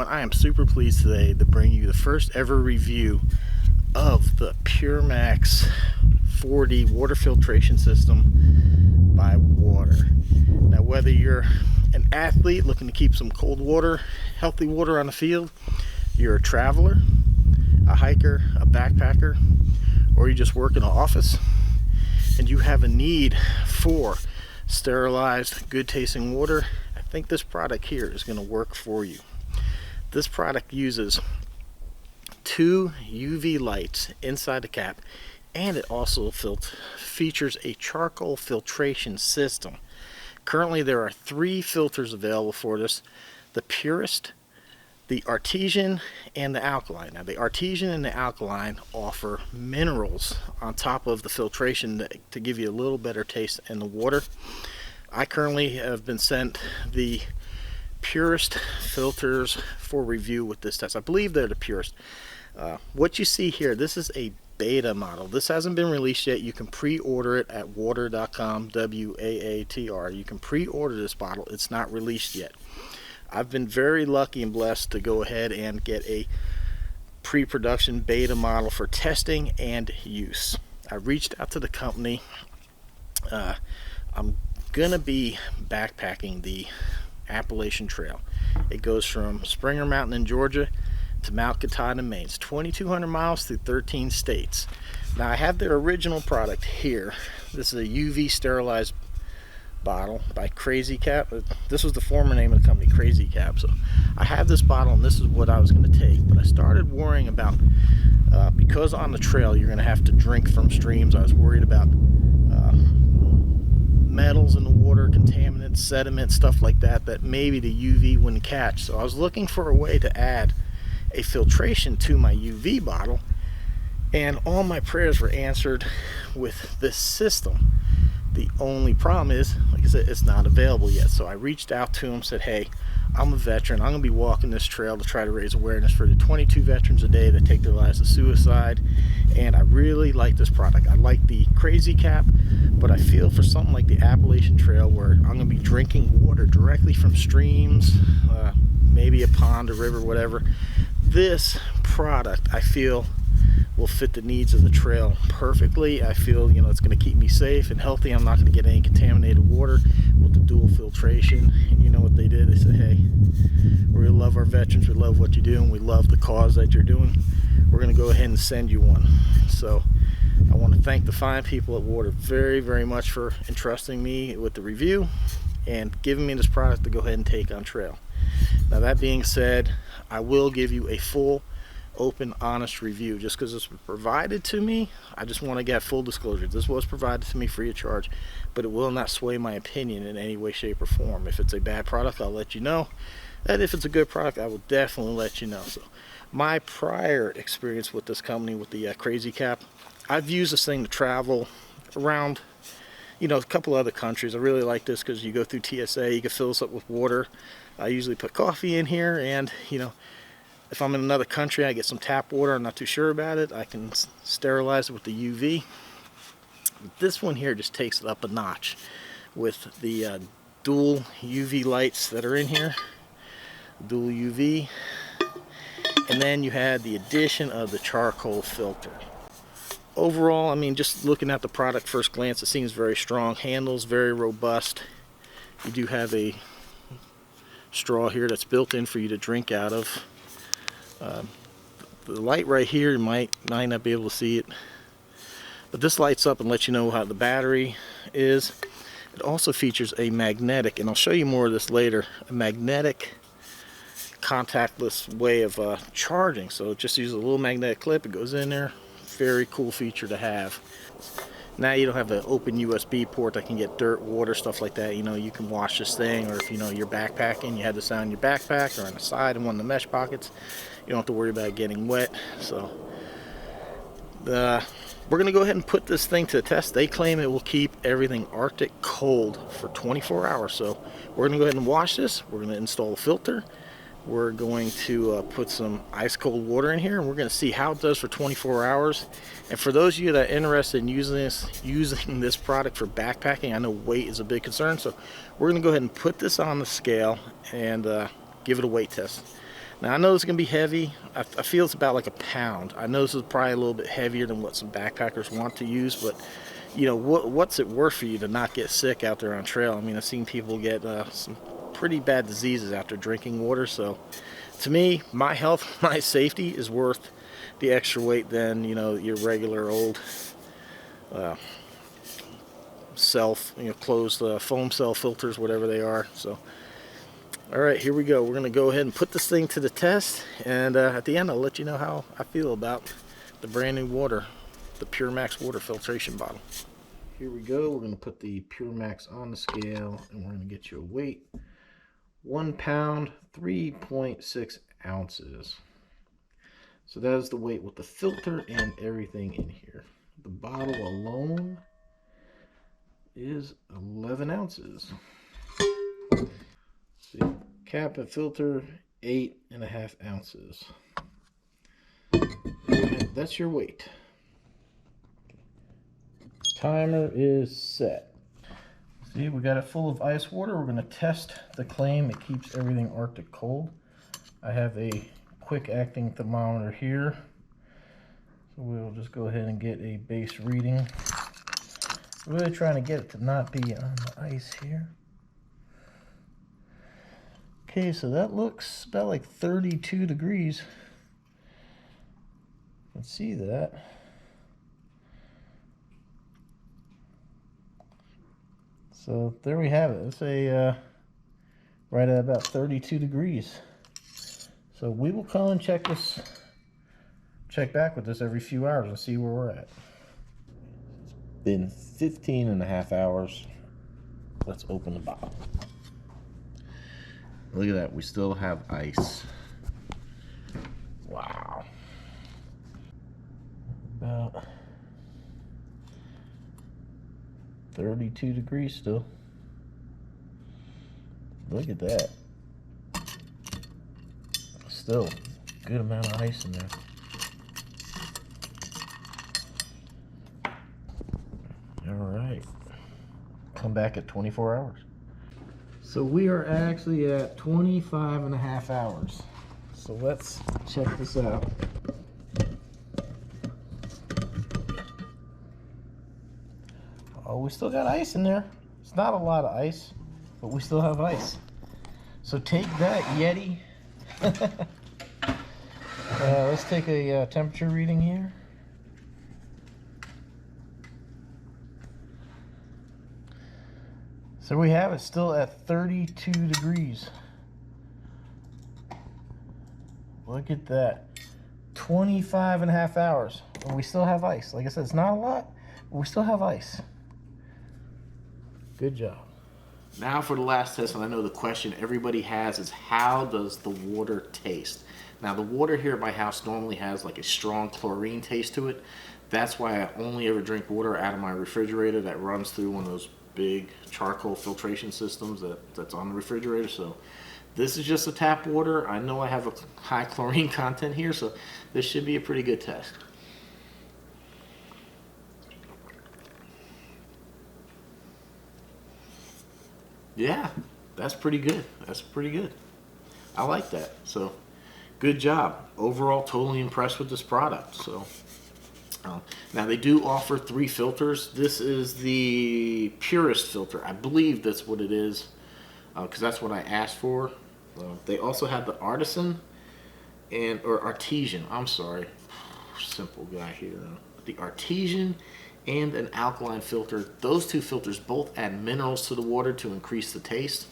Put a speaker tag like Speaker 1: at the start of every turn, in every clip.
Speaker 1: everyone, I am super pleased today to bring you the first ever review of the Puremax 4D water filtration system by Waatr. Now, whether you're an athlete looking to keep some cold water, healthy water on the field, you're a traveler, a hiker, a backpacker, or you just work in an office and you have a need for sterilized, good tasting water, I think this product here is going to work for you. This product uses 2 UV lights inside the cap, and it also features a charcoal filtration system. Currently there are 3 filters available for this: the purist, the artesian, and the alkaline. Now the artesian and the alkaline offer minerals on top of the filtration to give you a little better taste in the water. I currently have been sent the purist filters for review with this test. I believe they're the purist. What you see here, this is a beta model. This hasn't been released yet. You can pre-order it at waatr.com, W-A-A-T-R. You can pre-order this bottle. It's not released yet. I've been very lucky and blessed to go ahead and get a pre-production beta model for testing and use. I reached out to the company. I'm gonna be backpacking the Appalachian Trail. It goes from Springer Mountain in Georgia to Mount Katahdin in Maine. It's 2,200 miles through 13 states. Now I have their original product here. This is a UV sterilized bottle by Crazy Cap. This was the former name of the company, Crazy Cap. So I have this bottle and this is what I was going to take, but I started worrying about because on the trail you're going to have to drink from streams. I was worried about metals in the water, contaminants, sediment, stuff like that, that maybe the UV wouldn't catch. So I was looking for a way to add a filtration to my UV bottle, and all my prayers were answered with this system. The only problem is, like I said, it's not available yet. So I reached out to him, said, hey, I'm a veteran. I'm going to be walking this trail to try to raise awareness for the 22 veterans a day that take their lives to suicide. And I really like this product. I like the Crazy Cap, but I feel for something like the Appalachian Trail where I'm going to be drinking water directly from streams, maybe a pond or river, whatever. This product, I feel, will fit the needs of the trail perfectly. I feel, it's going to keep me safe and healthy. I'm not going to get any contaminated water with the dual filtration. And you know what they did? They said, hey, we love our veterans, we love what you do, and we love the cause that you're doing. We're going to go ahead and send you one. So I want to thank the fine people at Waatr very, very much for entrusting me with the review and giving me this product to go ahead and take on trail. Now that being said, I will give you a full, open, honest review. Just because this was provided to me, I just want to get full disclosure. This was provided to me free of charge, but it will not sway my opinion in any way, shape, or form. If it's a bad product, I'll let you know, and if it's a good product, I will definitely let you know. So my prior experience with this company, with the Crazy Cap, I've used this thing to travel around a couple other countries. I really like this because you go through TSA, you can fill this up with water. I usually put coffee in here, and if I'm in another country, I get some tap water, I'm not too sure about it, I can sterilize it with the UV. This one here just takes it up a notch with the dual UV lights that are in here, dual UV, and then you had the addition of the charcoal filter. Overall, just looking at the product first glance, it seems very strong, handles very robust. You do have a straw here that's built in for you to drink out of. The light right here, you might not be able to see it, but this lights up and lets you know how the battery is. It also features a magnetic, and I'll show you more of this later, a magnetic contactless way of charging. So it just uses a little magnetic clip, it goes in there. Very cool feature to have. Now you don't have an open USB port that can get dirt, water, stuff like that. You can wash this thing, or if you're backpacking, you have this on your backpack or on the side in one of the mesh pockets, you don't have to worry about it getting wet. So we're going to go ahead and put this thing to the test. They claim it will keep everything Arctic cold for 24 hours. So we're going to go ahead and wash this. We're going to install a filter. We're going to put some ice cold water in here, and we're going to see how it does for 24 hours. And for those of you that are interested in using this product for backpacking, I know weight is a big concern, so we're going to go ahead and put this on the scale and give it a weight test. Now I know it's gonna be heavy. I feel it's about like a pound. I know this is probably a little bit heavier than what some backpackers want to use, but you know, what's it worth for you to not get sick out there on trail? I mean, I've seen people get some pretty bad diseases after drinking water. So to me, my health, my safety is worth the extra weight than, you know, your regular old closed foam cell filters, whatever they are. So all right, here we go. We're gonna go ahead and put this thing to the test, and at the end I'll let you know how I feel about the brand new water, the Puremax water filtration bottle. Here we go. We're gonna put the Puremax on the scale, and we're gonna get you a weight. 1 pound, 3.6 ounces. So that is the weight with the filter and everything in here. The bottle alone is 11 ounces. See, cap and filter, 8.5 ounces. And that's your weight. Timer is set. See, we got it full of ice water. We're going to test the claim it keeps everything Arctic cold. I have a quick acting thermometer here. So we'll just go ahead and get a base reading. Really trying to get it to not be on the ice here. Okay, so that looks about like 32 degrees. Let's see that. So there we have it. It's a right at about 32 degrees. So we will come and check back with this every few hours and see where we're at. It's been 15.5 hours. Let's open the bottle. Look at that, we still have ice. Wow. About 32 degrees still. Look at that. Still good amount of ice in there. All right. Come back at 24 hours. So we are actually at 25.5 hours. So let's check this out. Oh, we still got ice in there. It's not a lot of ice, but we still have ice. So take that, Yeti. Let's take a temperature reading here. So we have it still at 32 degrees. Look at that. 25.5 hours. And we still have ice. Like I said, it's not a lot, but we still have ice. Good job. Now for the last test, and I know the question everybody has is, how does the water taste? Now the water here at my house normally has like a strong chlorine taste to it. That's why I only ever drink water out of my refrigerator that runs through one of those big charcoal filtration systems that's on the refrigerator. So this is just a tap water. I know I have a high chlorine content here, so this should be a pretty good test. Yeah, that's pretty good. That's pretty good. I like that. So good job. Overall, totally impressed with this product. So now they do offer 3 filters. This is the purest filter. I believe that's what it is, because that's what I asked for. They also have the artisan or artesian. I'm sorry, simple guy here. The artesian and an alkaline filter. Those 2 filters both add minerals to the water to increase the taste.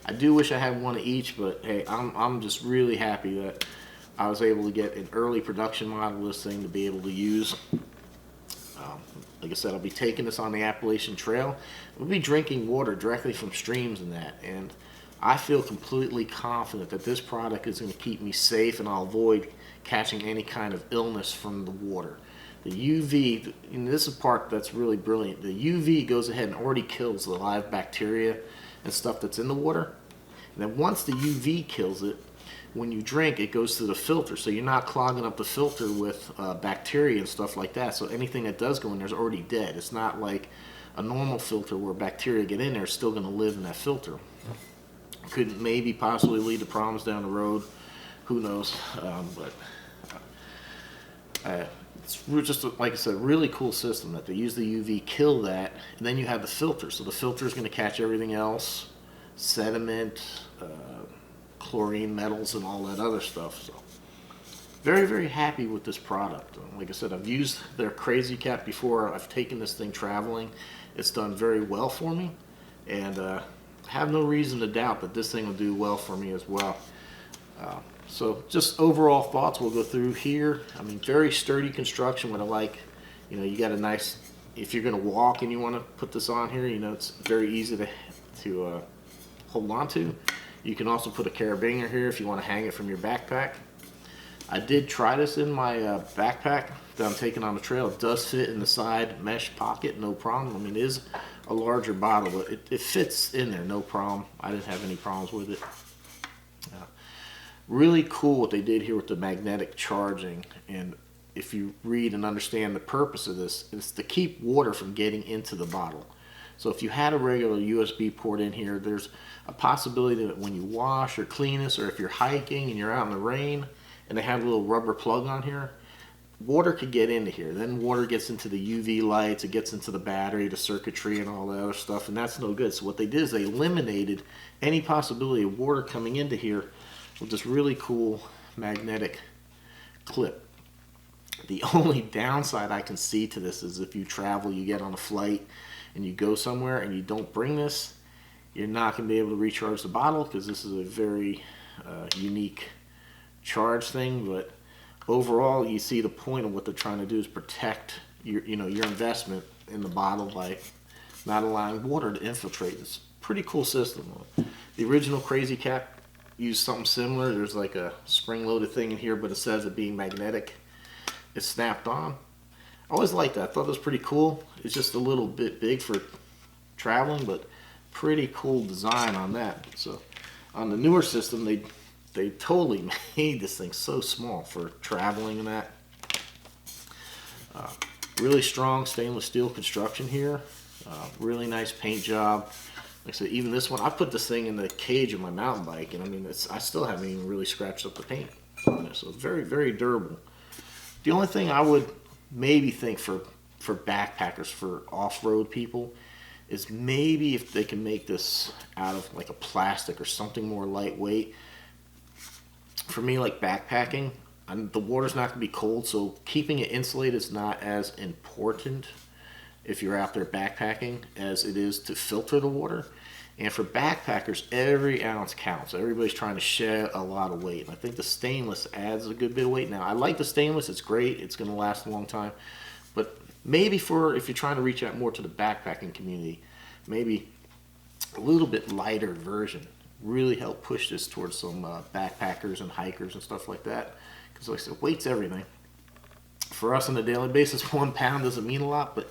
Speaker 1: I do wish I had one of each, but hey, I'm just really happy that I was able to get an early production model of this thing to be able to use. Like I said, I'll be taking this on the Appalachian Trail. We'll be drinking water directly from streams and that, and I feel completely confident that this product is going to keep me safe, and I'll avoid catching any kind of illness from the water. The UV, and this is the part that's really brilliant, the UV goes ahead and already kills the live bacteria and stuff that's in the water. And then once the UV kills it, when you drink, it goes through the filter, so you're not clogging up the filter with bacteria and stuff like that. So anything that does go in there is already dead. It's not like a normal filter where bacteria get in there, it's still going to live in that filter. Could maybe possibly lead to problems down the road who knows? But it's just, like I said, a really cool system that they use the UV, kill that, and then you have the filter. So the filter is going to catch everything else, sediment, chlorine, metals, and all that other stuff. So very, very happy with this product. Like I said, I've used their Crazy Cap before. I've taken this thing traveling. It's done very well for me, and have no reason to doubt that this thing will do well for me as well. So just overall thoughts we'll go through here. I mean, very sturdy construction. What I like, you know, you got a nice, if you're going to walk and you want to put this on here, you know, it's very easy to hold on to. You can also put a carabiner here if you want to hang it from your backpack. I did try this in my backpack that I'm taking on the trail. It does fit in the side mesh pocket, no problem. I mean, it is a larger bottle, but it fits in there, no problem. I didn't have any problems with it. Really cool what they did here with the magnetic charging, and if you read and understand the purpose of this, it's to keep water from getting into the bottle. So if you had a regular USB port in here, there's a possibility that when you wash or clean this, or if you're hiking and you're out in the rain and they have a little rubber plug on here, water could get into here. Then water gets into the UV lights, it gets into the battery, the circuitry, and all that other stuff, and that's no good. So what they did is they eliminated any possibility of water coming into here with this really cool magnetic clip. The only downside I can see to this is if you travel, you get on a flight and you go somewhere and you don't bring this, you're not going to be able to recharge the bottle, because this is a very unique charge thing. But overall, you see the point of what they're trying to do is protect your investment in the bottle by not allowing water to infiltrate. It's a pretty cool system. The original Crazy Cap used something similar. There's like a spring-loaded thing in here, but it says it being magnetic. It's snapped on. I always liked that. I thought it was pretty cool. It's just a little bit big for traveling, but pretty cool design on that. So on the newer system, they totally made this thing so small for traveling and that. Really strong stainless steel construction here. Really nice paint job. Like I said, even this one, I put this thing in the cage of my mountain bike, and I mean, I still haven't even really scratched up the paint on it. So it's very, very durable. The only thing I would maybe think for backpackers, for off-road people, is maybe if they can make this out of like a plastic or something more lightweight. For me, like backpacking, the water's not going to be cold, so keeping it insulated is not as important if you're out there backpacking as it is to filter the water. And for backpackers, every ounce counts. Everybody's trying to shed a lot of weight, and I think the stainless adds a good bit of weight. Now, I like the stainless. It's great. It's going to last a long time. But maybe if you're trying to reach out more to the backpacking community, maybe a little bit lighter version really help push this towards some backpackers and hikers and stuff like that. Because like I said, weight's everything. For us on a daily basis, 1 pound doesn't mean a lot, but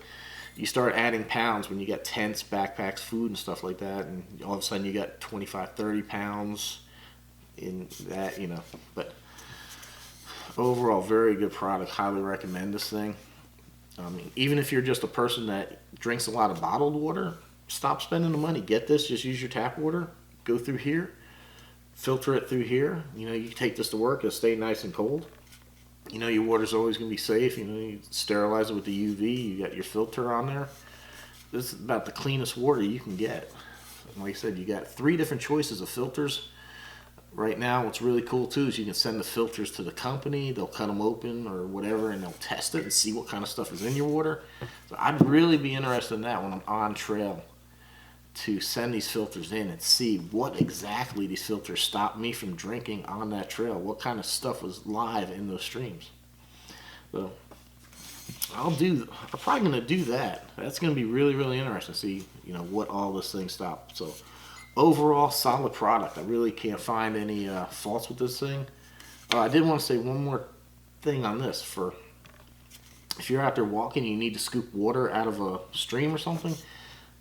Speaker 1: you start adding pounds when you got tents, backpacks, food, and stuff like that, and all of a sudden you got 25, 30 pounds in that, you know. But overall, very good product. Highly recommend this thing. I mean, even if you're just a person that drinks a lot of bottled water, stop spending the money. Get this. Just use your tap water. Go through here. Filter it through here. You know, you can take this to work. It'll stay nice and cold. You know, your water's always going to be safe. You know, you sterilize it with the UV. You got your filter on there. This is about the cleanest water you can get. And like I said, you got 3 different choices of filters. Right now, what's really cool too is you can send the filters to the company. They'll cut them open or whatever, and they'll test it and see what kind of stuff is in your water. So I'd really be interested in that when I'm on trail, to send these filters in and see what exactly these filters stopped me from drinking on that trail. What kind of stuff was live in those streams. So I'm probably going to do that. That's going to be really, really interesting to see, you know, what all this thing stopped. So overall, solid product. I really can't find any faults with this thing. I did want to say one more thing on this. If you're out there walking, you need to scoop water out of a stream or something.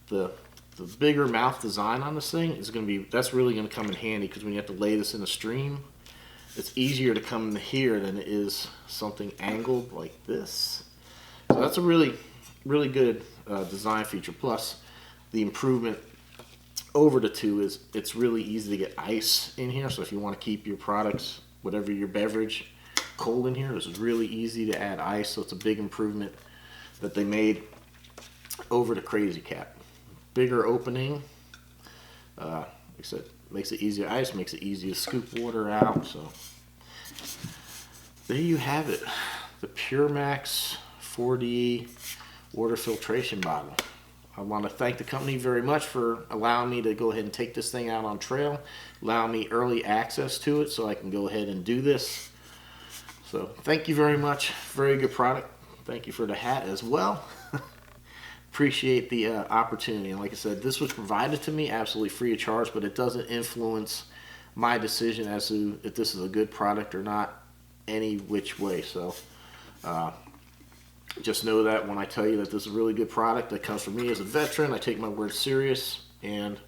Speaker 1: The bigger mouth design on this thing is going to be, that's really going to come in handy, because when you have to lay this in a stream, it's easier to come in here than it is something angled like this. So that's a really, really good design feature. Plus, the improvement over the 2 is it's really easy to get ice in here. So if you want to keep your products whatever your beverage cold in here. This is really easy to add ice, so it's a big improvement that they made over the Crazy Cap. Bigger opening, like I said, makes it easier to ice, makes it easy to scoop water out. So there you have it, the Puremax 4D water filtration bottle. I want to thank the company very much for allowing me to go ahead and take this thing out on trail, allow me early access to it so I can go ahead and do this. So thank you very much. Very good product. Thank you for the hat as well. Appreciate the opportunity. And like I said, this was provided to me absolutely free of charge, but it doesn't influence my decision as to if this is a good product or not any which way. So just know that when I tell you that this is a really good product that comes from me as a veteran, I take my word serious, and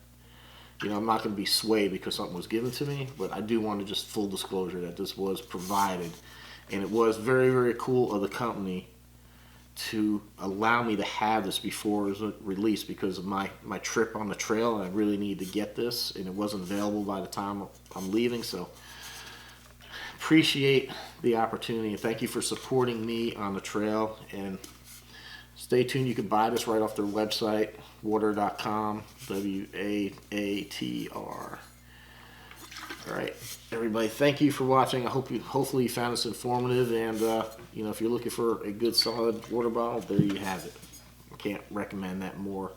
Speaker 1: you know, I'm not going to be swayed because something was given to me, but I do want to just full disclosure that this was provided, and it was very, very cool of the company to allow me to have this before it was released because of my trip on the trail, and I really needed to get this, and it wasn't available by the time I'm leaving. So appreciate the opportunity, and thank you for supporting me on the trail. And stay tuned. You can buy this right off their website, waatr.com, W-A-A-T-R. All right, everybody, thank you for watching. I hope hopefully you found this informative, and you know, if you're looking for a good solid water bottle, there you have it. I can't recommend that more.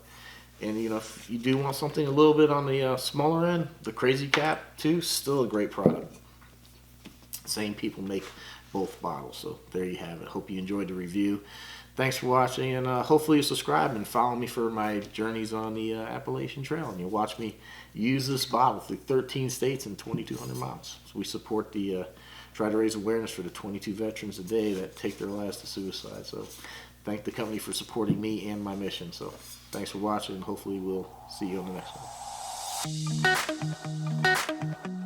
Speaker 1: And you know, if you do want something a little bit on the smaller end, the Crazy Cap too, still a great product. Same people make both bottles, so there you have it. Hope you enjoyed the review. Thanks for watching, and hopefully you subscribe and follow me for my journeys on the Appalachian Trail, and you'll watch me use this bottle through 13 states and 2,200 miles. So we support the try to raise awareness for the 22 veterans a day that take their lives to suicide. So thank the company for supporting me and my mission. So thanks for watching, and hopefully we'll see you on the next one.